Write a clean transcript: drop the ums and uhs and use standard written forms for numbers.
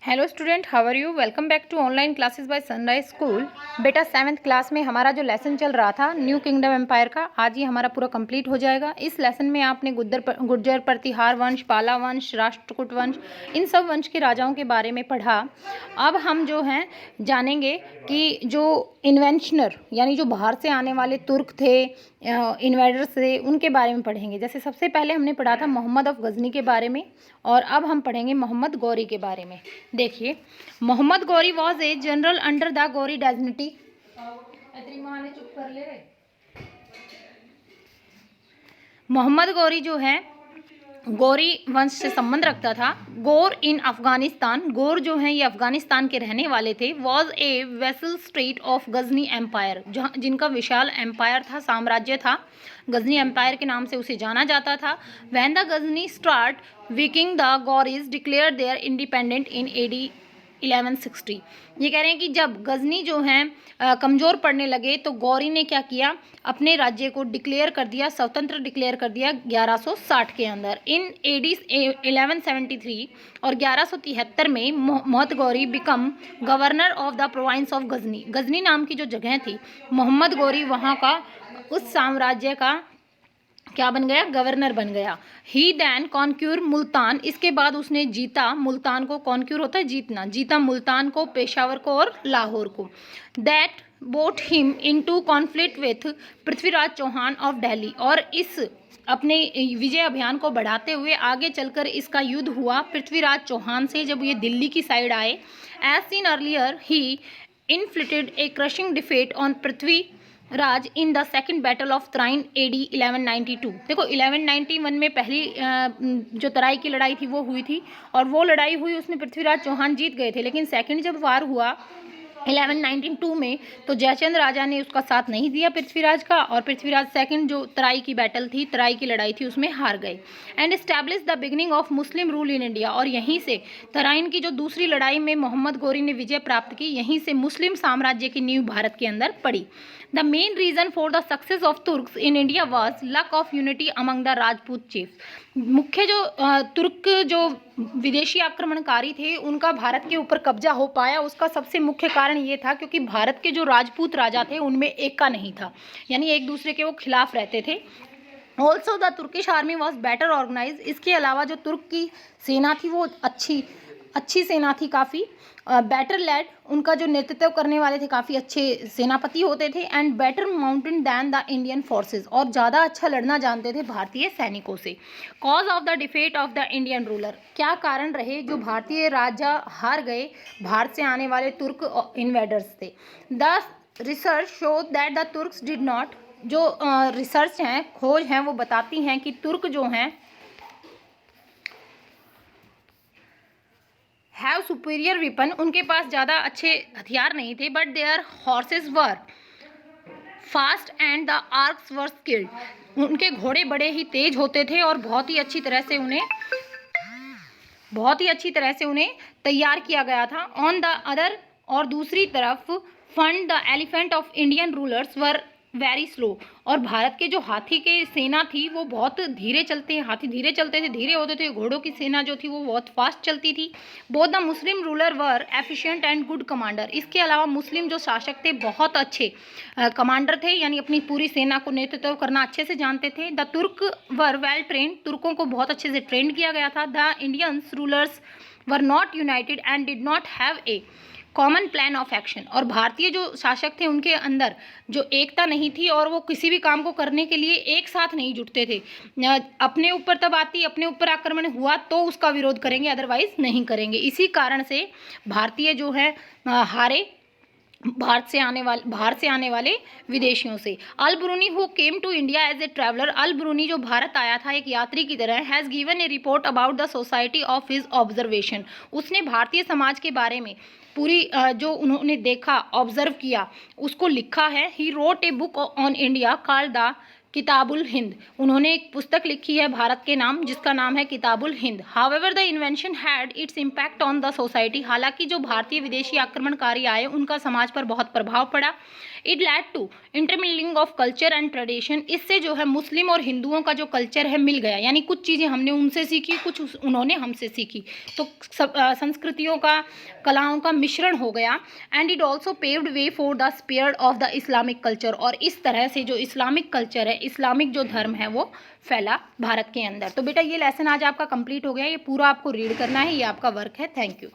Hello student, how are you. Welcome back to online classes by sunrise school. बेटा 7th class में हमारा जो lesson चल रहा था न्यू किंगडम एम्पायर का, आज ये हमारा पूरा कंप्लीट हो जाएगा। इस लेसन में आपने गुर्जर प्रतिहार वंश, पाला वंश, राष्ट्रकूट वंश, इन सब वंश के राजाओं के बारे में पढ़ा। अब हम जो हैं जानेंगे कि जो इन्वेंशनर यानी जो बाहर से आने वाले तुर्क थे, इन्वेडर्स थे, उनके बारे में पढ़ेंगे। जैसे सबसे पहले हमने पढ़ा था मोहम्मद ऑफ गजनी के बारे में, और अब हम पढ़ेंगे मोहम्मद गौरी के बारे में। देखिए, Mohammad Ghori was a general under the Ghori dynasty. चुप कर ले रे। मोहम्मद गौरी जो है गौरी वंश से संबंध रखता था। गौर इन अफगानिस्तान, गौर जो हैं ये अफगानिस्तान के रहने वाले थे। Was a vassal state of Ghazni empire, जहाँ जिनका विशाल एम्पायर था, साम्राज्य था। गजनी एम्पायर के नाम से उसे जाना जाता था। When the Ghazni start weakening the Ghoris declare their independent in AD 1160। ये कह रहे हैं कि जब गजनी जो हैं कमज़ोर पड़ने लगे तो गौरी ने क्या किया, अपने राज्य को डिक्लेयर कर दिया, स्वतंत्र डिक्लेयर कर दिया 1160 के अंदर। इन AD 1173 और 1173 में Mohammad Ghori became governor of the province of Ghazni. Ghazni नाम की जो जगह थी, मोहम्मद गौरी वहाँ का, उस साम्राज्य का क्या बन गया, गवर्नर बन गया। ही दैन कॉन्क्यूर मुल्तान, इसके बाद उसने जीता मुल्तान को। कॉन्क्यूर होता है जीतना, जीता मुल्तान को, पेशावर को और लाहौर को। That brought him into conflict with Prithviraj Chauhan of Delhi, और इस अपने विजय अभियान को बढ़ाते हुए आगे चलकर इसका युद्ध हुआ पृथ्वीराज चौहान से, जब ये दिल्ली की साइड आए। एज सीन अर्लियर ही inflicted a crushing defeat on Prithvi Raj in the second battle of Tarain AD 1192। देखो 1191 में पहली जो तराई की लड़ाई थी वो हुई थी, और वो लड़ाई हुई, उसमें पृथ्वीराज चौहान जीत गए थे। लेकिन सेकंड जब वार हुआ 1192 में, तो जयचंद राजा ने उसका साथ नहीं दिया पृथ्वीराज का, और पृथ्वीराज सेकंड जो तराई की बैटल थी, तराई की लड़ाई थी, उसमें हार गए। And establish the beginning of Muslim rule in India, और यहीं से तराइन की जो दूसरी लड़ाई में मोहम्मद गौरी ने विजय प्राप्त की, यहीं से मुस्लिम साम्राज्य की नींव भारत के अंदर पड़ी। The main reason for the success of Turks in India was lack of unity among the Rajput chief. मुख्य जो तुर्क जो विदेशी आक्रमणकारी थे, उनका भारत के ऊपर कब्जा हो पाया, उसका सबसे मुख्य कारण ये था क्योंकि भारत के जो राजपूत राजा थे उनमें एक का नहीं था, यानी एक दूसरे के वो खिलाफ रहते थे। Also the Turkish army was better organise, इसके अलावा जो तुर्क की सेना थी वो अच्छी सेना थी, काफ़ी बेटर लेड, उनका जो नेतृत्व करने वाले थे काफ़ी अच्छे सेनापति होते थे। And better mountain than the Indian forces, और ज़्यादा अच्छा लड़ना जानते थे भारतीय सैनिकों से। Cause of the defeat of the Indian ruler, क्या कारण रहे जो भारतीय राजा हार गए, भारत से आने वाले तुर्क इन्वेडर्स थे। The research show that the Turks did not, जो रिसर्च हैं, खोज हैं, वो बताती हैं कि तुर्क जो हैं हैव सुपीरियर वेपन, उनके पास ज़्यादा अच्छे हथियार नहीं थे। But there horses were fast and the arcs were skilled, उनके घोड़े बड़े ही तेज होते थे और बहुत ही अच्छी तरह से उन्हें तैयार किया गया था। ऑन द अदर, और दूसरी तरफ, fund the elephant of Indian rulers were very slow, और भारत के जो हाथी के सेना थी वो बहुत धीरे चलते हैं, हाथी धीरे चलते थे, धीरे होते थे। घोड़ों की सेना जो थी वो बहुत फास्ट चलती थी। Both the Muslim ruler were efficient and good commander, इसके अलावा मुस्लिम जो शासक थे बहुत अच्छे कमांडर थे, यानी अपनी पूरी सेना को नेतृत्व करना अच्छे से जानते थे। द तुर्क वर वेल ट्रेंड, तुर्कों को बहुत अच्छे से ट्रेंड किया गया था। The Indians rulers were not United and did not have a common plan of action, और भारतीय जो शासक थे उनके अंदर जो एकता नहीं थी, और वो किसी भी काम को करने के लिए एक साथ नहीं जुटते थे। अपने ऊपर तब आती, अपने ऊपर आक्रमण हुआ तो उसका विरोध करेंगे, अदरवाइज नहीं करेंगे। इसी कारण से भारतीय जो है हारे बाहर से आने वाले विदेशियों से। Al Biruni who came to India as a traveller, Al Biruni जो भारत आया था एक यात्री की तरह, has given a report about the society of his observation, उसने भारतीय समाज के बारे में पूरी जो उन्होंने देखा, ऑब्जर्व किया, उसको लिखा है। He wrote a book on India called the Kitabul Hind, उन्होंने एक पुस्तक लिखी है भारत के नाम, जिसका नाम है Kitabul Hind. However the invention had its impact on the society, हालांकि जो भारतीय विदेशी आक्रमणकारी आए उनका समाज पर बहुत प्रभाव पड़ा। It led to intermingling of culture and tradition, इससे जो है मुस्लिम और हिंदुओं का जो कल्चर है मिल गया, यानी कुछ चीज़ें हमने उनसे सीखी, कुछ उन्होंने हमसे सीखी, तो संस्कृतियों का, कलाओं का मिश्रण हो गया। And it also paved way for the spread of the Islamic culture, और इस तरह से जो इस्लामिक कल्चर है, इस्लामिक जो धर्म है वो फैला भारत के अंदर। तो बेटा ये लेसन आज आपका कंप्लीट हो गया, ये पूरा आपको रीड करना है, ये आपका वर्क है। Thank you.